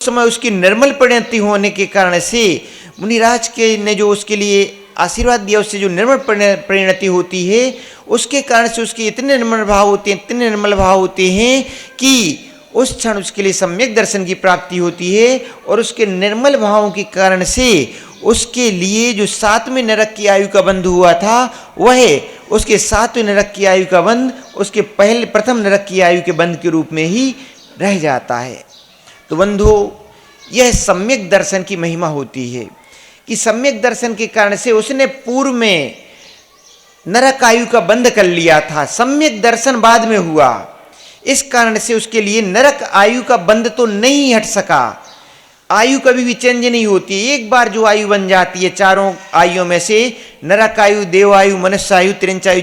समय उसकी निर्मल परिणति होने के कारण से मुनिराज के ने जो उसके लिए आशीर्वाद दिया, उससे जो निर्मल परिणति होती है, उसके कारण से उसके इतने निर्मल भाव होते हैं, इतने निर्मल भाव होते हैं कि उस क्षण उसके लिए सम्यक दर्शन की प्राप्ति होती है। और उसके निर्मल भावों के कारण से उसके लिए जो 7वें नरक की आयु का बंध हुआ था, वह उसके 7वें नरक की आयु का बंध उसके प्रथम नरक की आयु के बंध के रूप में ही रह जाता है। तो बंधु, यह सम्यक दर्शन की महिमा होती है कि सम्यक दर्शन के कारण से उसने पूर्व में नरक आयु का बंध कर लिया था, सम्यक दर्शन बाद में हुआ, इस कारण से उसके लिए नरक आयु का बंध तो नहीं हट सका। आयु कभी भी चेंज नहीं होती है। एक बार जो आयु बन जाती है, चारों आयुओं में से नरक आयु, देव आयु, मनुष्य आयु, त्रिंच आयु,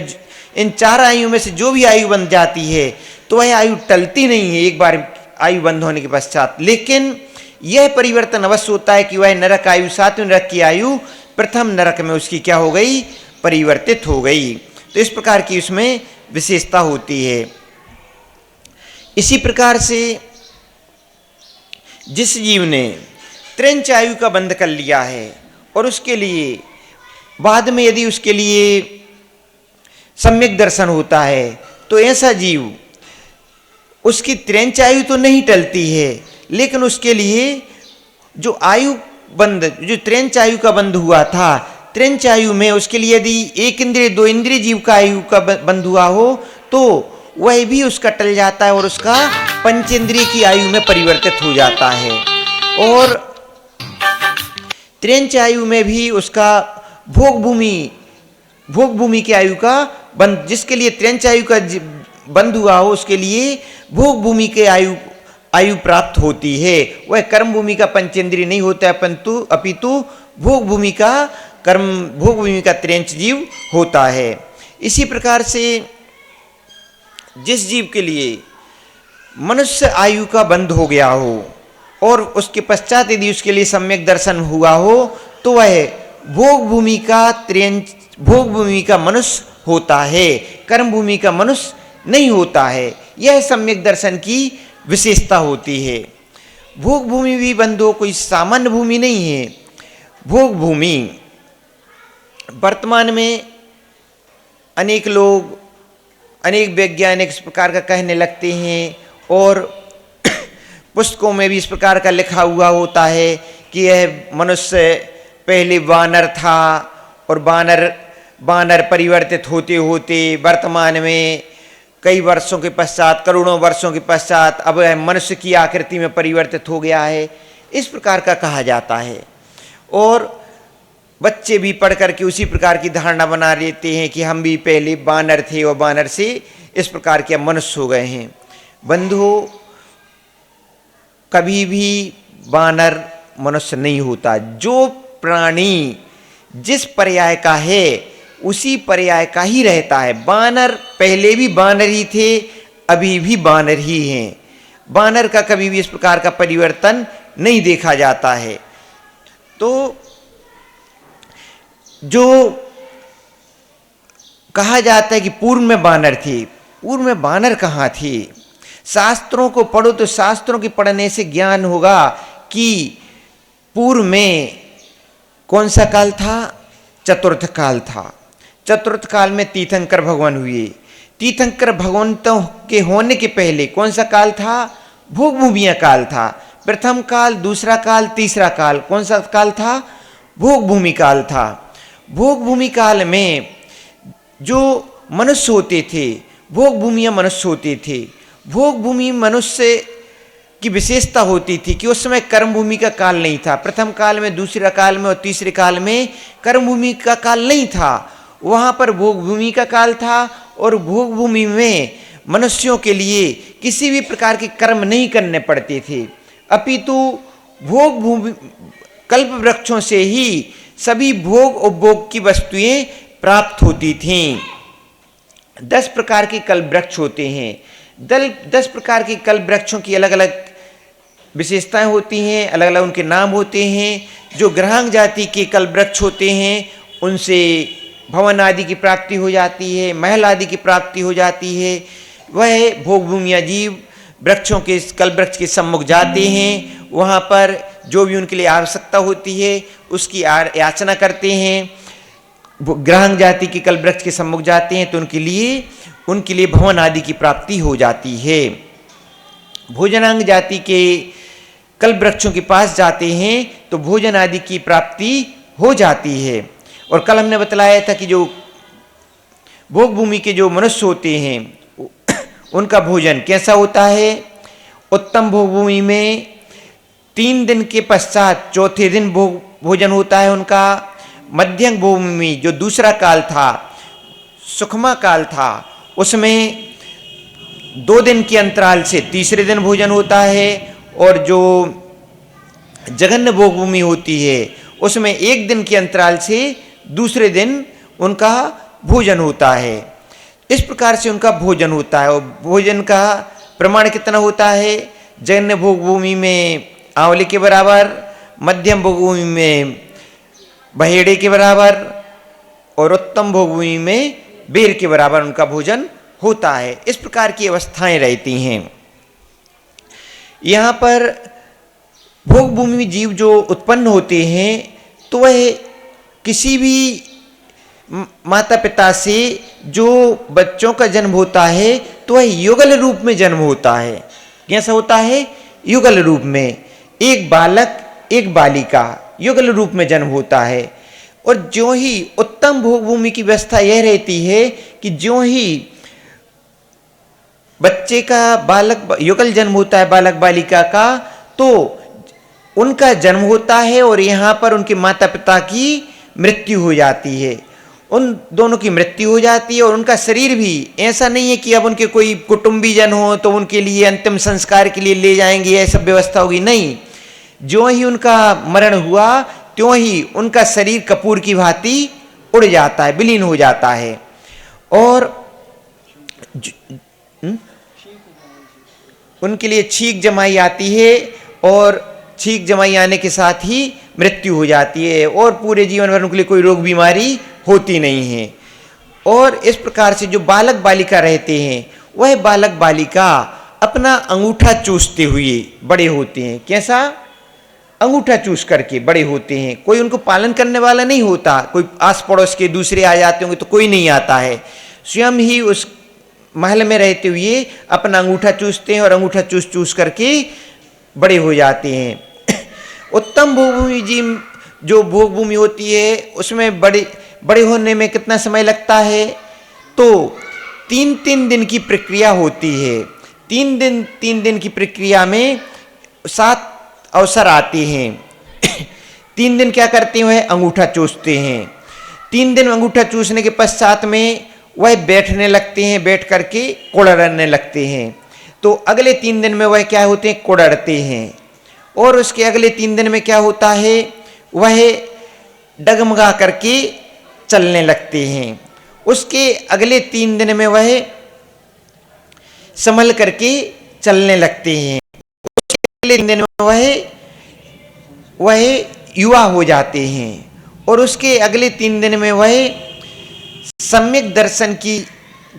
इन 4 आयु में से जो भी आयु बन जाती है तो वह आयु टलती नहीं है एक बार आयु बंद होने के पश्चात। लेकिन यह परिवर्तन अवश्य होता है कि वह नरक आयु, 7वें नरक की आयु प्रथम नरक में उसकी क्या हो गई, परिवर्तित हो गई। तो इस प्रकार की उसमें विशेषता होती है। इसी प्रकार से जिस जीव ने त्रिंच आयु का बंध कर लिया है और उसके लिए बाद में यदि उसके लिए सम्यक दर्शन होता है, तो ऐसा जीव, उसकी त्रिंच आयु तो नहीं टलती है, लेकिन उसके लिए जो आयु बंध, जो त्रिंच आयु का बंध हुआ था, त्रिंच आयु में उसके लिए यदि 1 इंद्रिय 2 इंद्रिय जीव का आयु का बंध हुआ हो, तो वह भी उसका टल जाता है और उसका पंचेंद्रिय की आयु में परिवर्तित हो जाता है। और त्रिंच आयु में भी उसका भोग भूमि की आयु का बंध, जिसके लिए त्रिंच आयु का बंध हुआ हो, उसके लिए भोग भूमि के आयु प्राप्त होती है। वह कर्म भूमि का पंचेंद्रिय नहीं होता है, अपितु भोग भूमि का त्रिंच जीव होता है। इसी प्रकार से जिस जीव के लिए मनुष्य आयु का बंध हो गया हो और उसके पश्चात यदि उसके लिए सम्यक दर्शन हुआ हो, तो वह भोग भूमि का मनुष्य होता है, कर्म भूमि का मनुष्य नहीं होता है। यह सम्यक दर्शन की विशेषता होती है। भोग भूमि भी बंधु कोई सामान्य भूमि नहीं है। भोग भूमि वर्तमान में अनेक लोग, अनेक वैज्ञानिक इस प्रकार का कहने लगते हैं और पुस्तकों में भी इस प्रकार का लिखा हुआ होता है कि यह मनुष्य पहले वानर था और वानर परिवर्तित होते होते वर्तमान में कई वर्षों के पश्चात, करोड़ों वर्षों के पश्चात अब यह मनुष्य की आकृति में परिवर्तित हो गया है, इस प्रकार का कहा जाता है। और बच्चे भी पढ़ करके उसी प्रकार की धारणा बना लेते हैं कि हम भी पहले वानर थे और वानर से इस प्रकार के मनुष्य हो गए हैं। बंधुओं, कभी भी वानर मनुष्य नहीं होता। जो प्राणी जिस पर्याय का है उसी पर्याय का ही रहता है। वानर पहले भी वानर ही थे, अभी भी वानर ही हैं। वानर का कभी भी इस प्रकार का परिवर्तन नहीं देखा जाता है। तो जो कहा जाता है कि पूर्व में वानर थे, पूर्व में वानर कहाँ थे? शास्त्रों को पढ़ो तो शास्त्रों के पढ़ने से ज्ञान होगा कि पूर्व में कौन सा काल था? चतुर्थ काल था। चतुर्थ काल में तीर्थंकर भगवान हुए। तीर्थंकर भगवंतों के होने के पहले कौन सा काल था? भोग भूमिया काल था। प्रथम काल, दूसरा काल, तीसरा काल कौन सा काल था? भोग भूमि काल था। भोग भूमि काल में जो मनुष्य होते थे, भोग भूमिया मनुष्य होते थे। भोग भूमि मनुष्य की विशेषता होती थी कि उस समय कर्म भूमि का काल नहीं था। प्रथम काल में, दूसरे काल में और तीसरे काल में कर्म भूमि का काल नहीं था, वहाँ पर भोग भूमि का काल था। और भोग भूमि में मनुष्यों के लिए किसी भी प्रकार के कर्म नहीं करने पड़ते थे, अपितु भोग भूमि कल्प वृक्षों से ही सभी भोग उपभोग की वस्तुएं प्राप्त होती थीं। 10 प्रकार के कल्प वृक्ष होते हैं। 10 प्रकार के कल्प वृक्षों की अलग अलग विशेषताएं होती हैं, अलग अलग उनके नाम होते हैं। जो ग्रहांग जाति के कल्प वृक्ष होते हैं उनसे भवन आदि की प्राप्ति हो जाती है, महल आदि की प्राप्ति हो जाती है। वह भोग भूमिया जीव वृक्षों के, कल्प वृक्ष के सम्मुख जाते हैं वहाँ पर जो भी उनके लिए आवश्यकता होती है उसकी याचना करते हैं। ग्राहक जाति के कल्प वृक्ष के सम्मुख जाते हैं तो उनके लिए भवन आदि की प्राप्ति हो जाती है। भोजनांग जाति के कल्प वृक्षों के पास जाते हैं तो भोजन आदि की प्राप्ति हो जाती है। और कल हमने बतलाया था कि जो भोग भूमि के जो मनुष्य होते हैं उनका भोजन कैसा होता है। उत्तम भोग भूमि में 3 दिन के पश्चात चौथे दिन भोजन होता है उनका। मध्यम भोग भूमि जो दूसरा काल था, सुखमा काल था, उसमें 2 दिन के अंतराल से तीसरे दिन भोजन होता है। और जो जघन्य भोग भूमि होती है उसमें 1 दिन के अंतराल से दूसरे दिन उनका भोजन होता है। इस प्रकार से उनका भोजन होता है। और भोजन का प्रमाण कितना होता है। जघन्य भोग भूमि में आंवले के बराबर, मध्यम भोग भूमि में बहेड़े के बराबर और उत्तम भोग भूमि में बेर के बराबर उनका भोजन होता है। इस प्रकार की अवस्थाएं रहती हैं। यहाँ पर भोग भूमि में जीव जो उत्पन्न होते हैं तो वह किसी भी माता पिता से जो बच्चों का जन्म होता है तो वह युगल रूप में जन्म होता है। कैसा होता है। युगल रूप में, एक बालक एक बालिका युगल रूप में जन्म होता है। और ज्यों ही उत्तम भोग भूमि की व्यवस्था यह रहती है कि ज्यों ही बच्चे का बालक युगल जन्म होता है बालक बालिका का, तो उनका जन्म होता है और यहाँ पर उनके माता पिता की मृत्यु हो जाती है। उन दोनों की मृत्यु हो जाती है और उनका शरीर भी ऐसा नहीं है कि अब उनके कोई कुटुंबीजन हो तो उनके लिए अंतिम संस्कार के लिए ले जाएंगे, यह सब व्यवस्था होगी। नहीं, जो ही उनका मरण हुआ त्यों ही उनका शरीर कपूर की भांति उड़ जाता है, विलीन हो जाता है। और उनके लिए छींक जमाई आती है और छींक जमाई आने के साथ ही मृत्यु हो जाती है और पूरे जीवन भर उनके लिए कोई रोग बीमारी होती नहीं है। और इस प्रकार से जो बालक बालिका रहते हैं वह बालक बालिका अपना अंगूठा चूसते हुए बड़े होते हैं। कैसा। अंगूठा चूस करके बड़े होते हैं। कोई उनको पालन करने वाला नहीं होता, कोई आस पड़ोस के दूसरे आ जाते होंगे तो कोई नहीं आता है। स्वयं ही उस महल में रहते हुए अपना अंगूठा चूसते हैं और अंगूठा चूस चूस करके बड़े हो जाते हैं। उत्तम भोग भूमि जीव जो भोग भूमि होती है उसमें बड़े होने में कितना समय लगता है। तो 3 दिन की प्रक्रिया होती है। 3 दिन की प्रक्रिया में 7 अवसर आते हैं। 3 दिन क्या करते हैं, अंगूठा चूसते हैं। 3 दिन अंगूठा चूसने के पश्चात में वह बैठने लगते हैं, बैठ करके कुड़रने लगते हैं। तो अगले 3 दिन में वह क्या होते हैं, कुड़रते हैं। और उसके अगले 3 दिन में क्या होता है, वह डगमगा करके चलने लगते हैं। उसके अगले 3 दिन में वह संभल करके चलने लगते हैं। उसके अगले 3 दिन में वह युवा हो जाते हैं। और उसके अगले 3 दिन में वह सम्यक दर्शन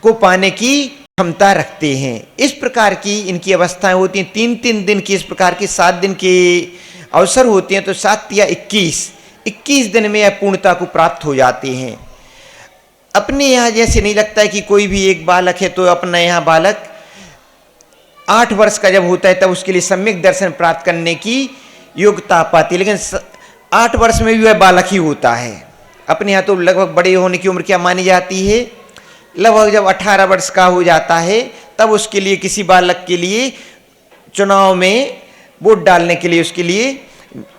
को पाने की क्षमता रखते हैं। इस प्रकार की इनकी अवस्थाएं होती हैं। 3 दिन की इस प्रकार के 7 दिन के अवसर होते हैं। तो 7 या 21 दिन में यह पूर्णता को प्राप्त हो जाते हैं। अपने यहाँ जैसे नहीं लगता है कि कोई भी एक बालक है तो अपना यहाँ बालक 8 वर्ष का जब होता है तब उसके लिए सम्यक दर्शन प्राप्त करने की योग्यता पाती है। लेकिन 8 वर्ष में भी वह बालक ही होता है। अपने यहाँ तो लगभग बड़े होने की उम्र क्या मानी जाती है, लगभग जब 18 वर्ष का हो जाता है तब उसके लिए किसी बालक के लिए चुनाव में वोट डालने के लिए उसके लिए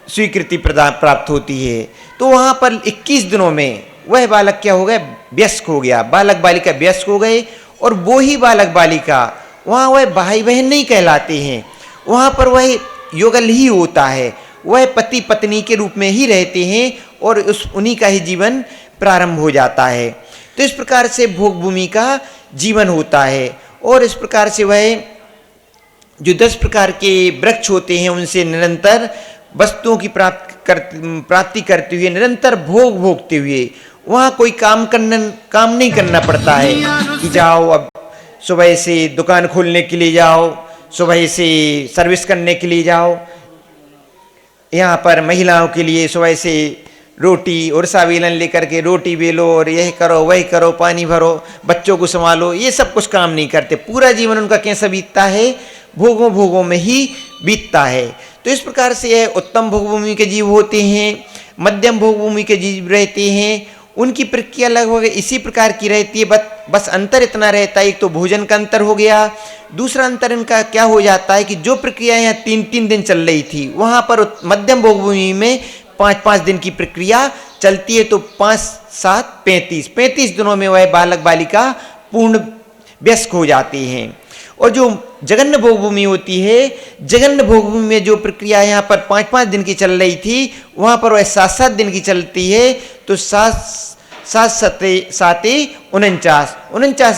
स्वीकृति प्राप्त होती है। तो वहाँ पर 21 दिनों में वह बालक क्या हो गया, वयस्क हो गया। बालक बालिका वयस्क हो गए। और वो ही बालक बालिका वहाँ वह भाई बहन नहीं कहलाते हैं, वहाँ पर वह युगल ही होता है। वह पति पत्नी के रूप में ही रहते हैं और उन्हीं का ही जीवन प्रारंभ हो जाता है। तो इस प्रकार से भोग भूमि का जीवन होता है। और इस प्रकार से वह जो 10 प्रकार के वृक्ष होते हैं उनसे निरंतर वस्तुओं की प्राप्ति करते हुए, निरंतर भोग भोगते हुए, वहाँ कोई काम नहीं करना पड़ता है कि जाओ अब सुबह से दुकान खोलने के लिए जाओ, सुबह से सर्विस करने के लिए जाओ। यहाँ पर महिलाओं के लिए सुबह से रोटी और साबीलन लेकर के रोटी बेलो और यह करो वही करो, पानी भरो, बच्चों को संभालो, ये सब कुछ काम नहीं करते। पूरा जीवन उनका कैसा बीतता है? भोगों भोगों में ही बीतता है। तो इस प्रकार से यह उत्तम भोगभूमि के जीव होते हैं, मध्यम भोगभूमि के जीव रहते हैं। उनकी प्रक्रिया लगभग इसी प्रकार की रहती है, बस अंतर इतना रहता है, एक तो भोजन का अंतर हो गया, दूसरा अंतर इनका क्या हो जाता है कि जो प्रक्रिया यहाँ 3-3 दिन चल रही थी, वहाँ पर मध्यम भोगभूमि में 5-5 दिन की प्रक्रिया चलती है। तो 5-7 35 दिनों में वह बालक बालिका पूर्ण वयस्क हो जाते हैं। और जो जघन्य भोगभूमि होती है, जघन्य भोगभूमि में जो प्रक्रिया यहाँ पर 5-5 दिन की चल रही थी, वहाँ पर वह 7-7 दिन की चलती है। तो 49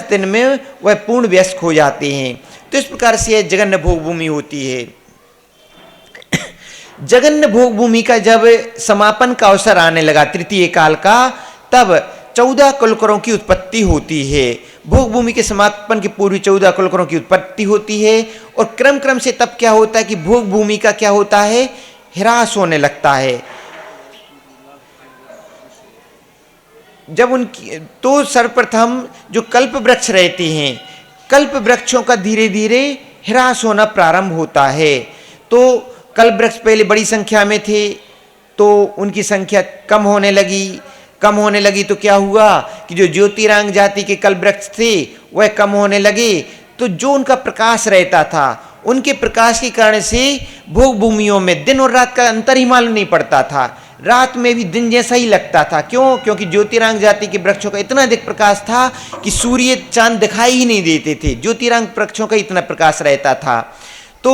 दिन में वह पूर्ण वयस्क हो जाते हैं। तो इस प्रकार से यह जघन्य भोगभूमि होती है। जघन्य भोगभूमि का जब समापन का अवसर आने लगा तृतीय काल का, तब 14 कुलकरों की उत्पत्ति होती है। भोगभूमि के समापन के पूर्व 14 कुलकरों की उत्पत्ति होती है। और क्रम क्रम से तब क्या होता है कि भोगभूमि का क्या होता है? ह्रास होने लगता है। जब उनकी तो सर्वप्रथम जो कल्प वृक्ष रहते हैं, कल्प वृक्षों का धीरे धीरे ह्रास होना प्रारंभ होता है। तो कल्प वृक्ष पहले बड़ी संख्या में थे, तो उनकी संख्या कम होने लगी तो क्या हुआ कि जो ज्योतिरांग जाति के कल्प वृक्ष थे वह कम होने लगे। तो जो उनका प्रकाश रहता था, उनके प्रकाश के कारण से भोग भूमियों में दिन और रात का अंतर ही मालूम नहीं पड़ता था, रात में भी दिन जैसा ही लगता था। क्यों? क्योंकि ज्योतिरांग जाति के वृक्षों का इतना अधिक प्रकाश था कि सूर्य चांद दिखाई ही नहीं देते थे, ज्योतिरांग वृक्षों का इतना प्रकाश रहता था। तो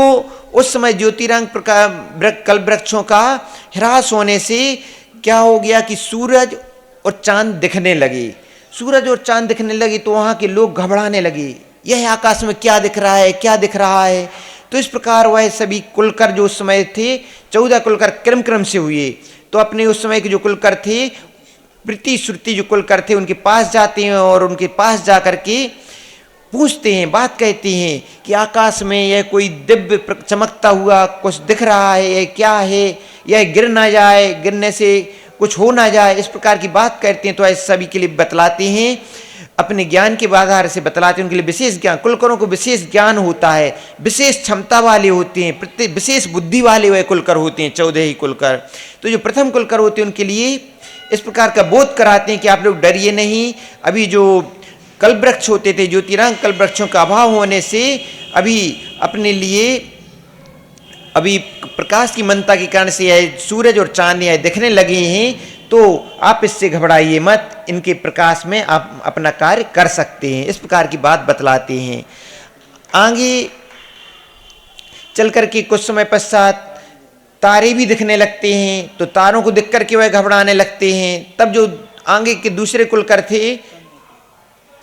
उस समय ज्योतिरांग कल्प वृक्षों का ह्रास होने से क्या हो गया कि सूरज और चांद दिखने लगे। सूरज और चांद दिखने लगे तो वहाँ के लोग घबराने लगे, यह आकाश में क्या दिख रहा है, क्या दिख रहा है। तो इस प्रकार वह सभी कुलकर जो उस समय थे, 14 कुलकर क्रम क्रम से हुए। तो अपने उस समय के जो कुलकर थे, प्रीति श्रुति जो कुलकर थे, उनके पास जाते हैं और उनके पास जा कर के पूछते हैं, बात कहते हैं कि आकाश में यह कोई दिव्य चमकता हुआ कुछ दिख रहा है, यह क्या है, यह गिर ना जाए, गिरने से कुछ हो ना जाए, इस प्रकार की बात करते हैं। तो ऐसे सभी के लिए बतलाते हैं, अपने ज्ञान के आधार से बतलाते हैं। उनके लिए विशेष ज्ञान, कुलकरों को विशेष ज्ञान होता है, विशेष क्षमता वाले होते हैं, विशेष बुद्धि वाले वह कुलकर होते हैं, 14 ही कुलकर। तो जो प्रथम कुलकर होते हैं उनके लिए इस प्रकार का बोध कराते हैं कि आप लोग डरिए नहीं। अभी जो कल्प वृक्ष होते थे, ज्योतिरांग कल्प वृक्षों का अभाव होने से अभी अपने लिए अभी प्रकाश की मनता के कारण से यह सूरज और चांद यह दिखने लगे हैं, तो आप इससे घबराइए मत, इनके प्रकाश में आप अपना कार्य कर सकते हैं। इस प्रकार की बात बतलाते हैं। आगे चल करके कुछ समय पश्चात तारे भी दिखने लगते हैं, तो तारों को देख करके वह घबराने लगते हैं। तब जो आगे के दूसरे कुलकर थे,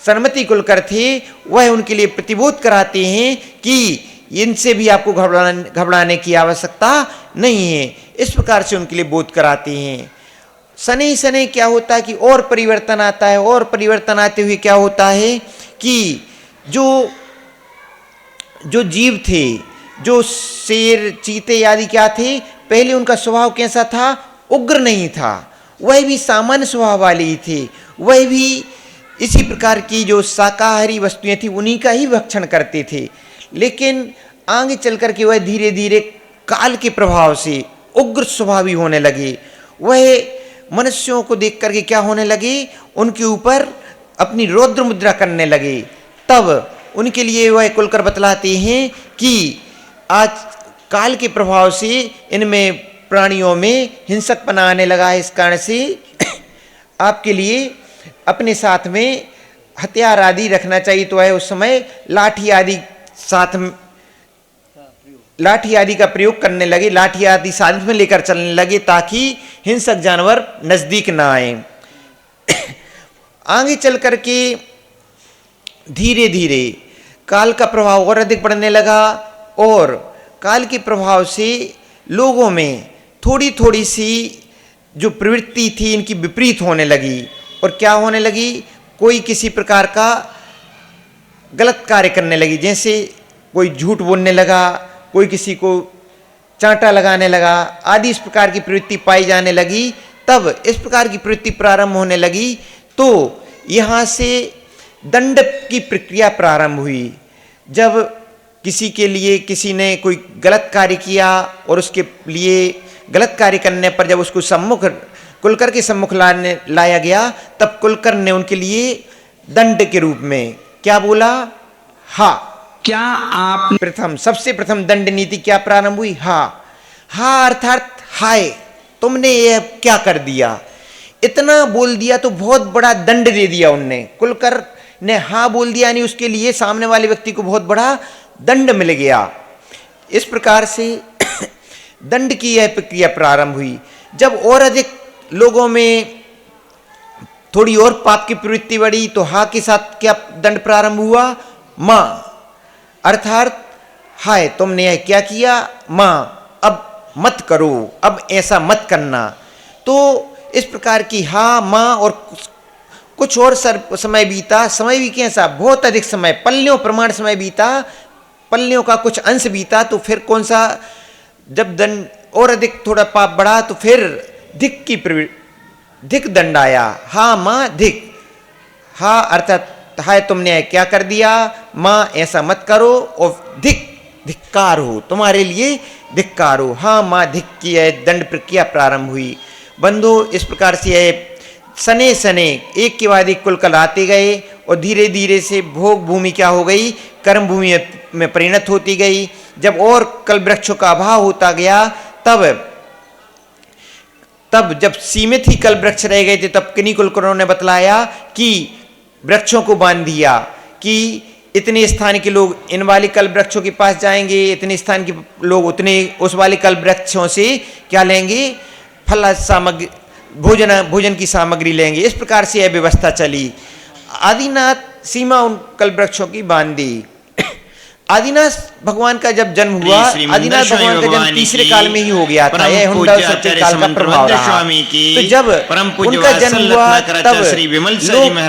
सरमती कुलकर थे, वह उनके लिए प्रतिबोध कराते हैं कि इनसे भी आपको घबराने की आवश्यकता नहीं है। इस प्रकार से उनके लिए बोध कराते हैं। शनि शनि क्या होता है कि और परिवर्तन आता है, और परिवर्तन आते हुए क्या होता है कि जो जीव थे, जो शेर चीते आदि क्या थे, पहले उनका स्वभाव कैसा था? उग्र नहीं था, वह भी सामान्य स्वभाव वाले ही थे। वह भी इसी प्रकार की जो शाकाहारी वस्तुएं थी उन्हीं का ही भक्षण करते थे। लेकिन आगे चल कर के वह धीरे धीरे काल के प्रभाव से उग्र स्वभावी होने लगे। वह मनुष्यों को देख करके क्या होने लगे? उनके ऊपर अपनी रौद्र मुद्रा करने लगे। तब उनके लिए वह कुलकर बतलाते हैं कि आज काल के प्रभाव से इनमें प्राणियों में हिंसकपना आने लगा है। इस कारण से आपके लिए अपने साथ में हथियार आदि रखना चाहिए। तो वह उस समय लाठी आदि का प्रयोग करने लगे, लाठी आदि साथ में लेकर चलने लगे ताकि हिंसक जानवर नजदीक ना आए। आगे चल करके धीरे धीरे काल का प्रभाव और अधिक बढ़ने लगा और काल के प्रभाव से लोगों में थोड़ी थोड़ी सी जो प्रवृत्ति थी इनकी विपरीत होने लगी। और क्या होने लगी? कोई किसी प्रकार का गलत कार्य करने लगी, जैसे कोई झूठ बोलने लगा, कोई किसी को चांटा लगाने लगा आदि इस प्रकार की प्रवृत्ति पाई जाने लगी। तब इस प्रकार की प्रवृत्ति प्रारंभ होने लगी तो यहाँ से दंड की प्रक्रिया प्रारंभ हुई। जब किसी के लिए किसी ने कोई गलत कार्य किया और उसके लिए गलत कार्य करने पर जब उसको सम्मुख कुलकर के सम्मुख लाया गया, तब कुलकर ने उनके लिए दंड के रूप में क्या बोला? हा। क्या आप प्रथम सबसे प्रथम दंड नीति क्या प्रारंभ हुई? हा। हा अर्थात हाय, तुमने ये क्या कर दिया, इतना बोल दिया तो बहुत बड़ा दंड दे दिया उनने। कुलकर ने हाँ बोल दिया, यानी उसके लिए सामने वाले व्यक्ति को बहुत बड़ा दंड मिल गया। इस प्रकार से दंड की यह प्रक्रिया प्रारंभ हुई। जब और अधिक लोगों में थोड़ी और पाप की प्रवृत्ति बढ़ी तो हा के साथ क्या दंड प्रारंभ हुआ? मां, अर्थात हाय तुमने यह क्या किया, मां अब मत करो, अब ऐसा मत करना। तो इस प्रकार की हा मां और कुछ और समय बीता। समय भी कैसा? बहुत अधिक समय, पल्लियों प्रमाण समय बीता, पल्लियों का कुछ अंश बीता। तो फिर कौन सा, जब दंड और अधिक थोड़ा पाप बढ़ा तो फिर धिक की धिक दंड आया। हा मां धिक। हा अर्थात हाय तुमने क्या कर दिया, मां ऐसा मत करो, और धिक धिक्कार हो, तुम्हारे लिए धिक्कार हो। हा मां धिक की दंड प्रक्रिया प्रारंभ हुई। बंधु इस प्रकार से सने सने एक के बाद एक कुलकल आते गए और धीरे धीरे से भोग भूमि क्या हो गई, कर्म भूमि में परिणत होती गई। जब और कल वृक्षों का अभाव होता गया, तब जब सीमित ही कल वृक्ष रह गए थे, तब किन्हीं कुलकर्णों ने बतलाया कि वृक्षों को बांध दिया कि इतने स्थान के लोग इन वाले कल वृक्षों के पास जाएंगे, इतने स्थान के लोग उतने उस वाले कल वृक्षों से क्या लेंगे, फल सामग्री, भोजन की सामग्री लेंगे। इस प्रकार से यह व्यवस्था चली। आदिनाथ सीमा उन कल वृक्षों की बांध दी। आदिनाथ भगवान का जब जन्म हुआ, आदिनाथ भगवान का जन्म तीसरे काल में ही हो गया था। यह हुंडा सत्य काल का प्रभाव रहा। तो जब उनका जन्म हुआ तब लोग पुनः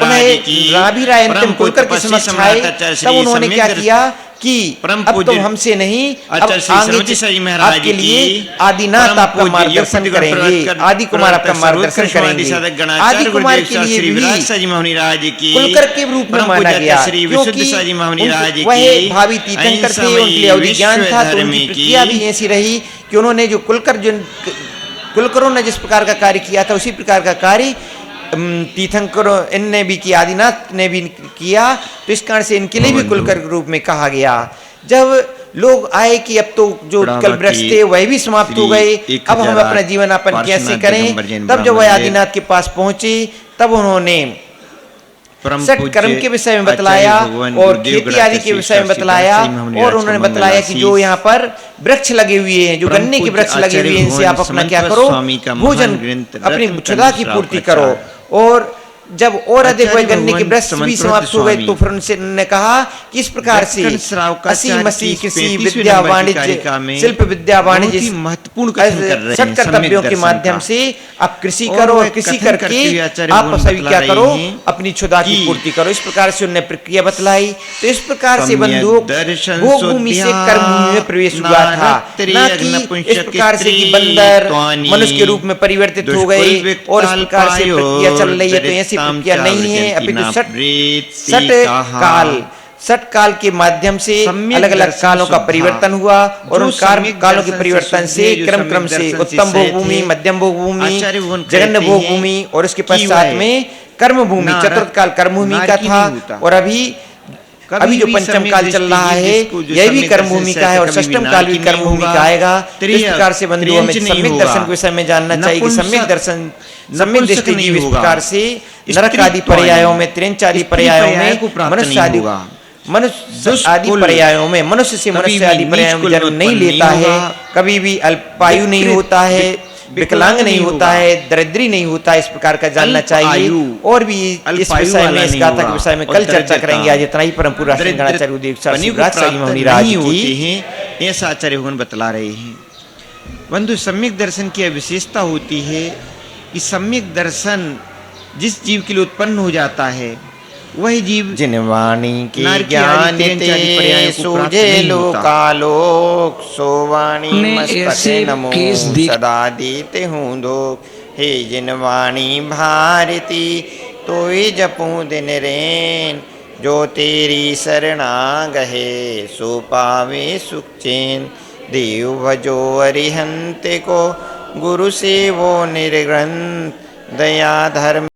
राभी राय अंतिम कुलकर के समक्ष आए। तब उन्होंने क्या किया कि अब तुम हमसे नहीं, अब आगे आपके लिए आदिनाथ आपका मार्गदर्शन करेंगे, आदि कुमार आपका मार्गदर्शन करेंगे। आदि कुमार के लिए भी कुलकर के रूप में माना गया, क्योंकि वह भावी तीर्थंकर थे, उनके लिए अवधि ज्ञान था। तो उनकी प्रक्रिया भी ऐसी रही कि उन्होंने जो कुलकरों ने जिस प्रकार का कार्य किया था, उसी प्रकार का कार्य तीर्थंकरों इनने भी किया, आदिनाथ ने भी किया। तो इस कारण से इनके लिए भी कुलकर के रूप में कहा गया। जब लोग आए कि अब तो जो कल वृक्ष थे वह भी समाप्त हो गए, अब हम अपना जीवन यापन कैसे करें। तब जब वह आदिनाथ के पास पहुंचे, तब उन्होंने सट कर्म के विषय में बतलाया और खेती आदि के विषय में बतलाया। और उन्होंने बतलाया कि जो यहाँ पर वृक्ष लगे हुए हैं, जो गन्ने के वृक्ष लगे हुए हैं, इनसे आप अपना क्या करो, भोजन अपनी क्षुधा की पूर्ति करो। और जब और अधिक वह गन्ने के वृक्ष भी समाप्त हो गए, तो फिर उन्होंने कहा कि इस प्रकार से असी मसी कृषि विद्या वाणिज्य शिल्प विद्या वाणिज्य महत्वपूर्ण षट कर्तव्यों के माध्यम से आप कृषि करो, और कृषि करके आप सभी क्या करो, अपनी क्षुधा की पूर्ति करो। इस प्रकार से उन्होंने प्रक्रिया बतलाई। तो इस प्रकार से बंधुओं भोग भूमि से कर्म भूमि में प्रवेश हुआ था, न कि इस प्रकार से कि बंदर मनुष्य के रूप में परिवर्तित हो गए और इस प्रकार से प्रक्रिया चल रही है। तो ऐसी प्रक्रिया नहीं है, अपितु सट काल के माध्यम से अलग अलग कालों का परिवर्तन हुआ और उन कालों के परिवर्तन से क्रम से उत्तम भोग भूमि, मध्यम भोग भूमि, जघन्य भोग भूमि और उसके पश्चात में कर्म भूमि, चतुर्थ काल कर्म भूमि का था। और अभी जो पंचम काल चल रहा है यह भी कर्म भूमि का है और षष्टम काल भी कर्म भूमि का आएगा। इस प्रकार से बंधुओं में सम्यक दर्शन के विषय में जानना चाहिए कि सम्यक दर्शन, सम्यक दृष्टि जीव इस प्रकार से नरक आदि पर्यायों में, त्रिंच आदि पर्यायों में, मनुष्य आदि पर्यायों में, मनुष्य से मनुष्य आदि पर्यायों में जन्म नहीं लेता है, कभी भी अल्पायु नहीं होता है, विकलांग नहीं होता है, दरिद्री नहीं होता है। इस प्रकार का जानना चाहिए। और भी इस विषय में, इस गाथा के विषय में कल चर्चा करेंगे। आज इतना ही। परम पूज्य गणाचार्य उदय ऐसा आचार्य भगवान बतला रहे हैं। बंधु सम्यक दर्शन की विशेषता होती है कि सम्यक दर्शन जिस जीव के लिए उत्पन्न हो जाता है वही जीव जिन वाणी के नर की ज्ञान आदि तेन ते चादि पर्यायों को प्राप्त सूझे नहीं लो होता। कालोक सो वाणी ने मस्तके ऐसे नमो केस देख सदा देते हूँ दो। हे जिन वाणी भारती तोय जपूं दिन रैन, जो तेरी शरणा गहे सो पावे सुख चैन। देव भजो अरिहंत को गुरु सेवो निर्ग्रंथ, दया धर्म